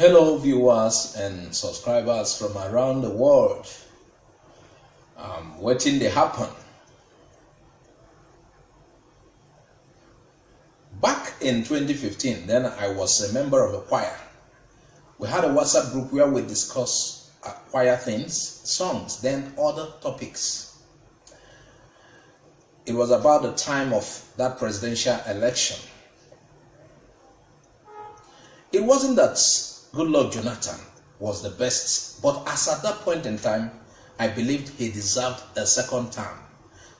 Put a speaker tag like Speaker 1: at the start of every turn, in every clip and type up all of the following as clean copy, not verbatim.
Speaker 1: Hello viewers and subscribers from around the world. Waiting to happen. Back in 2015, then I was a member of a choir. We had a WhatsApp group where we discuss choir things, songs, then other topics. It was about the time of that presidential election. It wasn't that Goodluck Jonathan was the best, but as at that point in time, I believed he deserved a second term,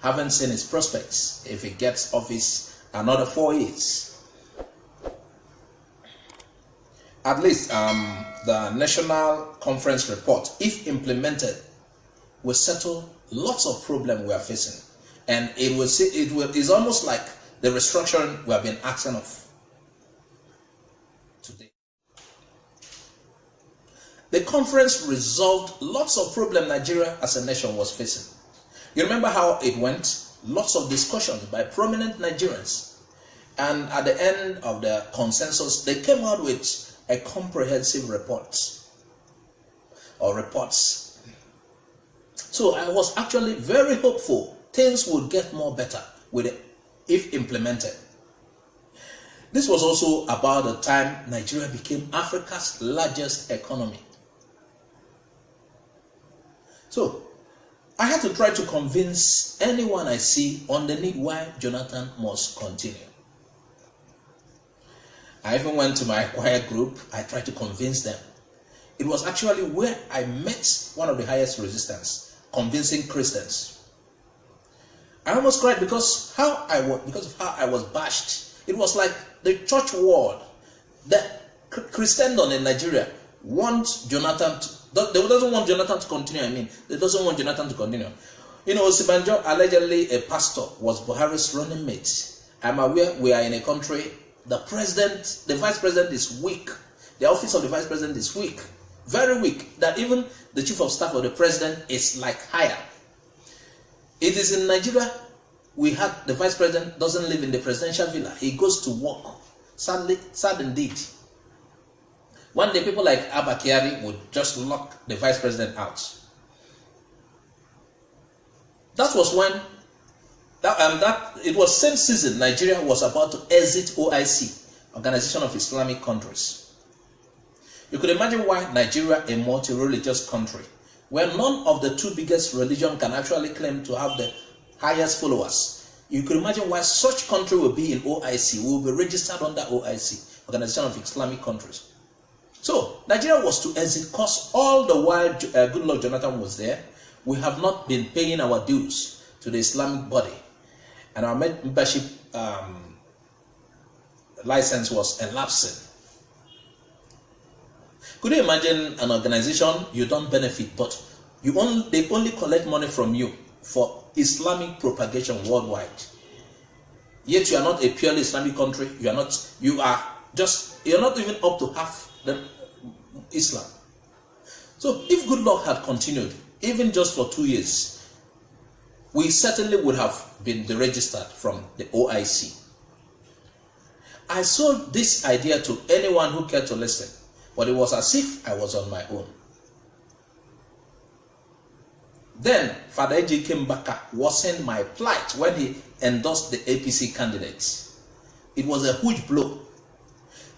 Speaker 1: having seen his prospects if he gets office another 4 years. At least the National Conference report, if implemented, will settle lots of problems we are facing, and it's almost like the restructuring we have been asking of today. The conference resolved lots of problems Nigeria as a nation was facing. You remember how it went? Lots of discussions by prominent Nigerians. And at the end of the consensus, they came out with a comprehensive report or reports. So I was actually very hopeful things would get more better with it if implemented. This was also about the time Nigeria became Africa's largest economy. So, I had to try to convince anyone I see on the need why Jonathan must continue. I even went to my choir group. I tried to convince them. It was actually where I met one of the highest resistance, convincing Christians. I almost cried because of how I was bashed. It was like the church world, the Christendom in Nigeria wants Jonathan to. They doesn't want Jonathan to continue. They doesn't want Jonathan to continue. You know, Osibanjo, allegedly a pastor, was Buhari's running mate. I'm aware we are in a country, the vice president is weak. The office of the vice president is weak. Very weak. That even the chief of staff of the president is like higher. It is in Nigeria, we had the vice president doesn't live in the presidential villa. He goes to work. Sad indeed. One day, people like Abba Kyari would just lock the vice president out. That was when, it was same season Nigeria was about to exit OIC, Organization of Islamic Countries. You could imagine why Nigeria, a multi-religious country, where none of the two biggest religions can actually claim to have the highest followers. You could imagine why such country will be in OIC, will be registered under OIC, Organization of Islamic Countries. So, Nigeria was to exit because all the while Goodluck Jonathan was there, we have not been paying our dues to the Islamic body. And our membership license was elapsing. Could you imagine an organization you don't benefit, but they only collect money from you for Islamic propagation worldwide? Yet you are not a purely Islamic country. You're not even up to half the Islam. So if Goodluck had continued, even just for 2 years, we certainly would have been deregistered from the OIC. I sold this idea to anyone who cared to listen, but it was as if I was on my own. Then Father Eji Kembaka worsened my plight when he endorsed the APC candidates. It was a huge blow.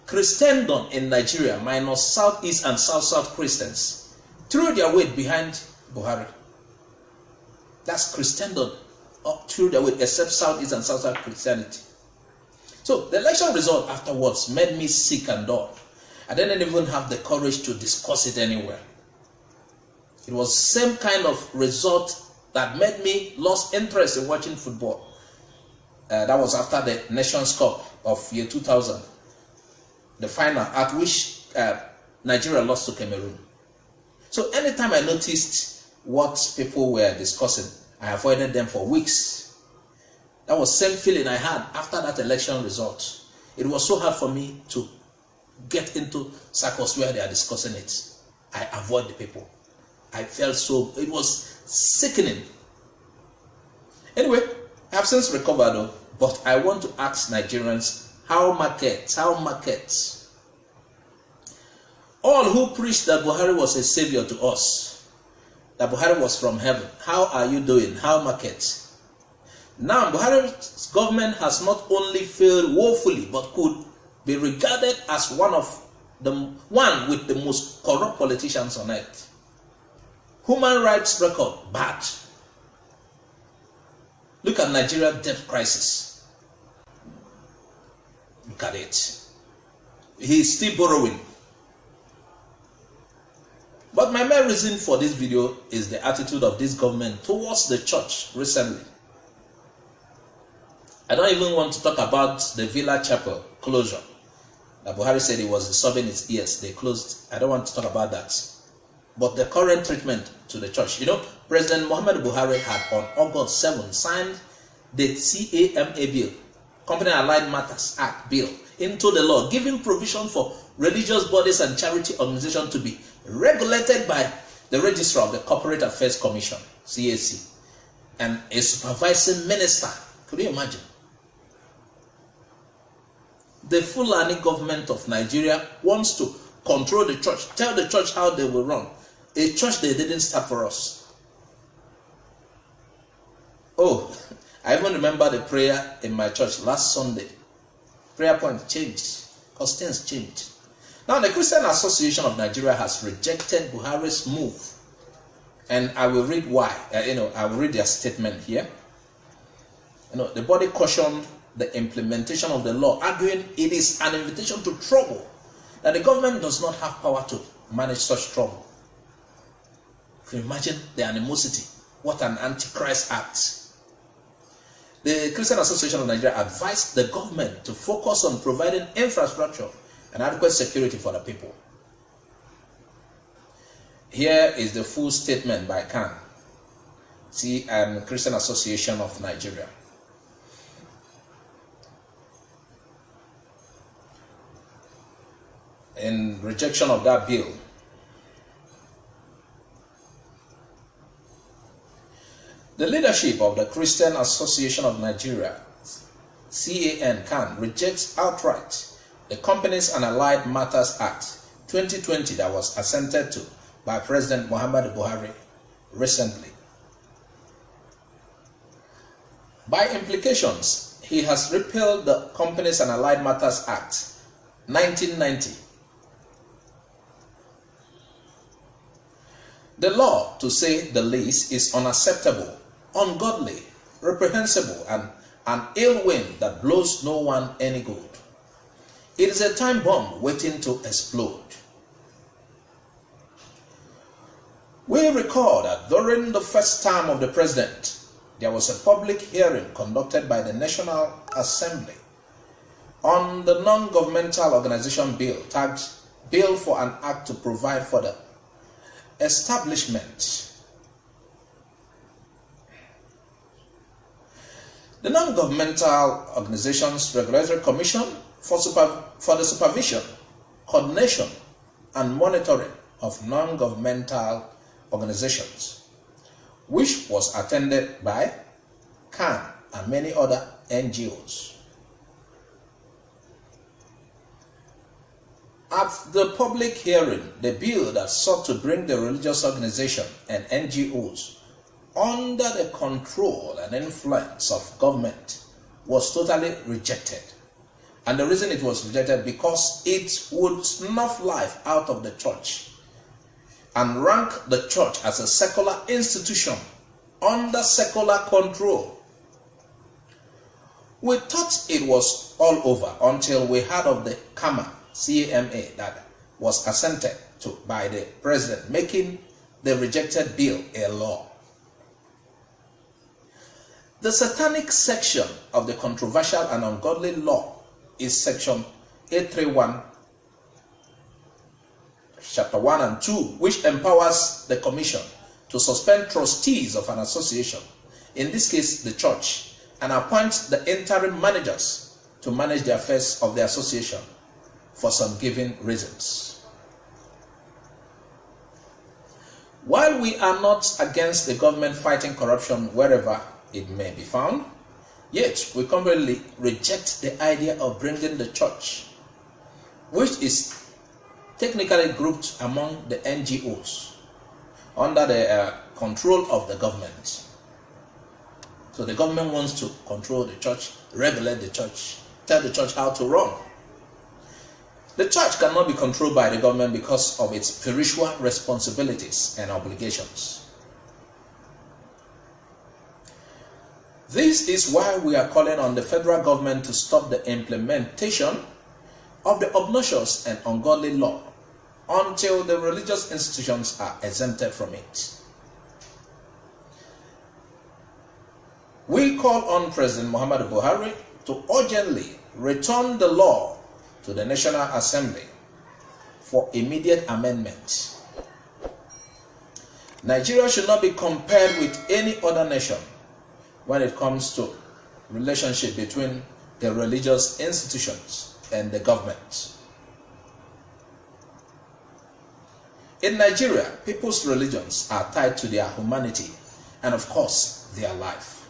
Speaker 1: Christendom in Nigeria minus Southeast and South Christians threw their weight behind Buhari. That's Christendom threw their weight, except Southeast and South Christianity. So the election result afterwards made me sick and dull. I didn't even have the courage to discuss it anywhere. It was the same kind of result that made me lose interest in watching football. That was after the Nations Cup of year 2000. The final at which Nigeria lost to Cameroon. So anytime I noticed what people were discussing, I avoided them for weeks. That was the same feeling I had after that election result. It was so hard for me to get into circles where they are discussing it. I avoid the people. I felt so, it was sickening. Anyway, I have since recovered though, but I want to ask Nigerians, how markets? All who preached that Buhari was a savior to us, that Buhari was from heaven, how are you doing? How markets? Now, Buhari's government has not only failed woefully, but could be regarded as one with the most corrupt politicians on earth. Human rights record, bad. Look at Nigeria's debt crisis. Look at it. He's still borrowing. But my main reason for this video is the attitude of this government towards the church recently. I don't even want to talk about the Villa Chapel closure. That Buhari said he was disturbing his ears. They closed. I don't want to talk about that. But the current treatment to the church. You know, President Muhammad Buhari had on August 7 signed the CAMA bill, Company Allied Matters Act bill, into the law, giving provision for religious bodies and charity organizations to be regulated by the Registrar of the Corporate Affairs Commission, CAC, and a supervising minister. Could you imagine? The Fulani government of Nigeria wants to control the church, tell the church how they will run. A church they didn't start for us. Oh, I even remember the prayer in my church last Sunday. Prayer point changed because things changed. Now, the Christian Association of Nigeria has rejected Buhari's move, and I will read why. I will read their statement here. The body cautioned the implementation of the law, arguing it is an invitation to trouble, that the government does not have power to manage such trouble. Can you imagine the animosity? What an antichrist act. The Christian Association of Nigeria advised the government to focus on providing infrastructure and adequate security for the people. Here is the full statement by CAN, Christian Association of Nigeria. In rejection of that bill, the leadership of the Christian Association of Nigeria, CAN, rejects outright the Companies and Allied Matters Act 2020 that was assented to by President Muhammad Buhari recently. By implications, he has repealed the Companies and Allied Matters Act 1990. The law, to say the least, is unacceptable, ungodly, reprehensible, and an ill wind that blows no one any good. It is a time bomb waiting to explode. We recall that during the first term of the president, there was a public hearing conducted by the National Assembly on the non-governmental organization bill, tagged Bill for an Act to Provide for the Establishment. The Non-Governmental Organizations Regulatory Commission for the supervision, coordination, and monitoring of non-governmental organizations, which was attended by CAN and many other NGOs. At the public hearing, the bill that sought to bring the religious organization and NGOs under the control and influence of government was totally rejected. And the reason it was rejected, because it would snuff life out of the church and rank the church as a secular institution under secular control. We thought it was all over until we heard of the CAMA that was assented to by the president, making the rejected bill a law. The satanic section of the controversial and ungodly law is section 831, chapter 1 and 2, which empowers the commission to suspend trustees of an association, in this case the church, and appoint the interim managers to manage the affairs of the association for some given reasons. While we are not against the government fighting corruption wherever it may be found, yet we completely reject the idea of bringing the church, which is technically grouped among the NGOs under the control of the government. So the government wants to control the church, regulate the church, tell the church how to run. The church cannot be controlled by the government because of its spiritual responsibilities and obligations. This is why we are calling on the federal government to stop the implementation of the obnoxious and ungodly law until the religious institutions are exempted from it. We call on President Muhammadu Buhari to urgently return the law to the National Assembly for immediate amendment. Nigeria should not be compared with any other nation when it comes to relationship between the religious institutions and the government. In Nigeria, people's religions are tied to their humanity and, of course, their life.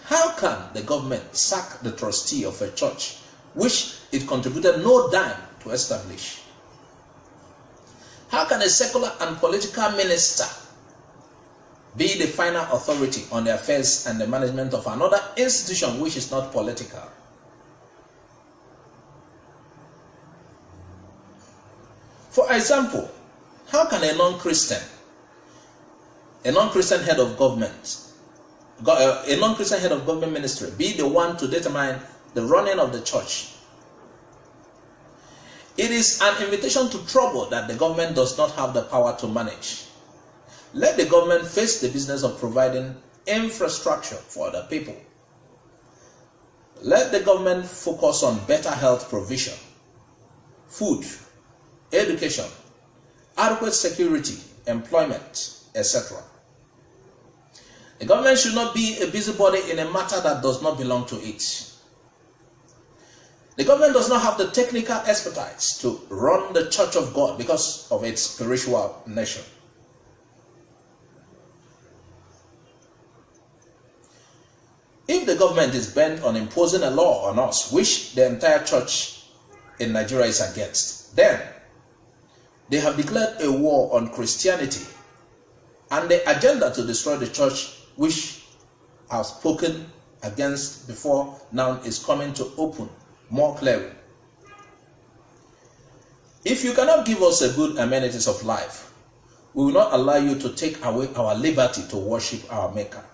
Speaker 1: How can the government sack the trustee of a church which it contributed no dime to establish? How can a secular and political minister be the final authority on the affairs and the management of another institution which is not political? For example, how can a non-Christian head of government, a non-Christian head of government ministry be the one to determine the running of the church? It is an invitation to trouble that the government does not have the power to manage. Let the government face the business of providing infrastructure for the people. Let the government focus on better health provision, food, education, adequate security, employment, etc. The government should not be a busybody in a matter that does not belong to it. The government does not have the technical expertise to run the Church of God because of its spiritual nature. If the government is bent on imposing a law on us, which the entire church in Nigeria is against, then they have declared a war on Christianity, and the agenda to destroy the church, which I have spoken against before, now is coming to open more clearly. If you cannot give us a good amenities of life, we will not allow you to take away our liberty to worship our Maker.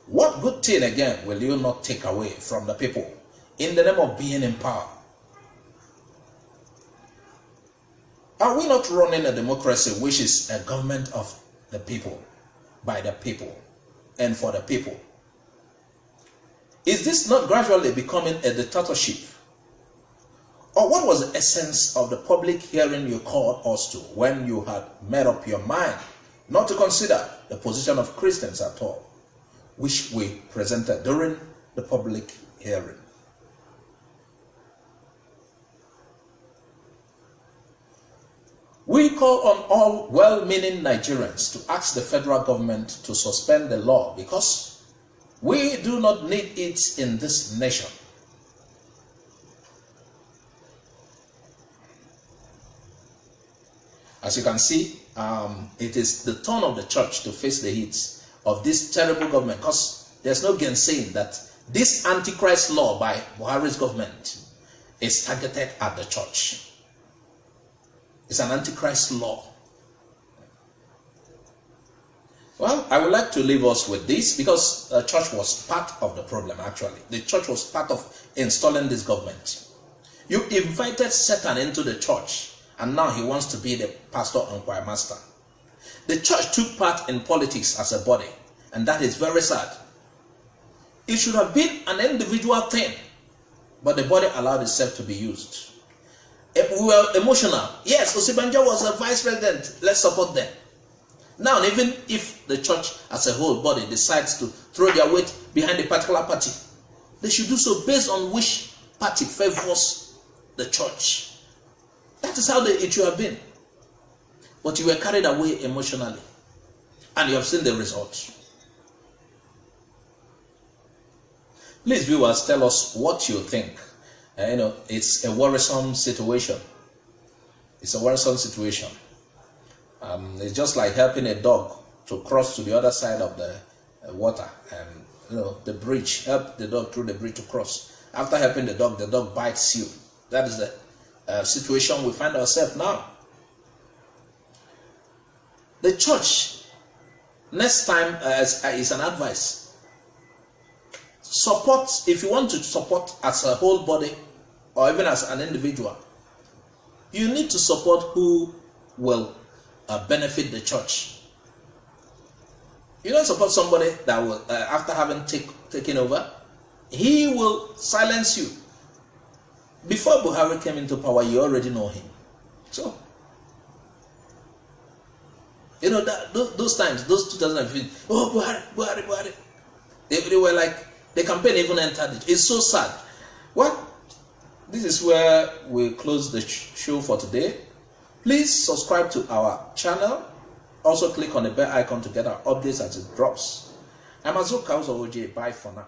Speaker 1: What good thing again will you not take away from the people in the name of being in power? Are we not running a democracy which is a government of the people, by the people, and for the people? Is this not gradually becoming a dictatorship? Or what was the essence of the public hearing you called us to when you had made up your mind not to consider the position of Christians at all, which we presented during the public hearing? We call on all well-meaning Nigerians to ask the federal government to suspend the law because we do not need it in this nation. As you can see, it is the turn of the church to face the heat of this terrible government, because there's no gainsaying that this antichrist law by Buhari's government is targeted at the church. It's an antichrist law. Well, I would like to leave us with this, because the church was part of the problem actually. The church was part of installing this government. You invited Satan into the church, and now he wants to be the pastor and choir master. The church took part in politics as a body, and that is very sad. It should have been an individual thing, but the body allowed itself to be used. We were emotional. Yes, Osibanjo was a vice president. Let's support them. Now, even if the church as a whole body decides to throw their weight behind a particular party, they should do so based on which party favors the church. That is how it should have been. But you were carried away emotionally, and you have seen the results. Please, viewers, tell us what you think. It's a worrisome situation. It's a worrisome situation. It's just like helping a dog to cross to the other side of the water, and the bridge. Help the dog through the bridge to cross. After helping the dog bites you. That is the situation we find ourselves now. The church, next time, is an advice. Support, if you want to support as a whole body or even as an individual, you need to support who will benefit the church. You don't support somebody that will, after having taken over, he will silence you. Before Buhari came into power, you already know him. So, those times, those 2015, Buhari. They were like, the campaign even entered it. It's so sad. Well, this is where we close the show for today. Please subscribe to our channel. Also click on the bell icon to get our updates as it drops. I'm Azuka Oje. Bye for now.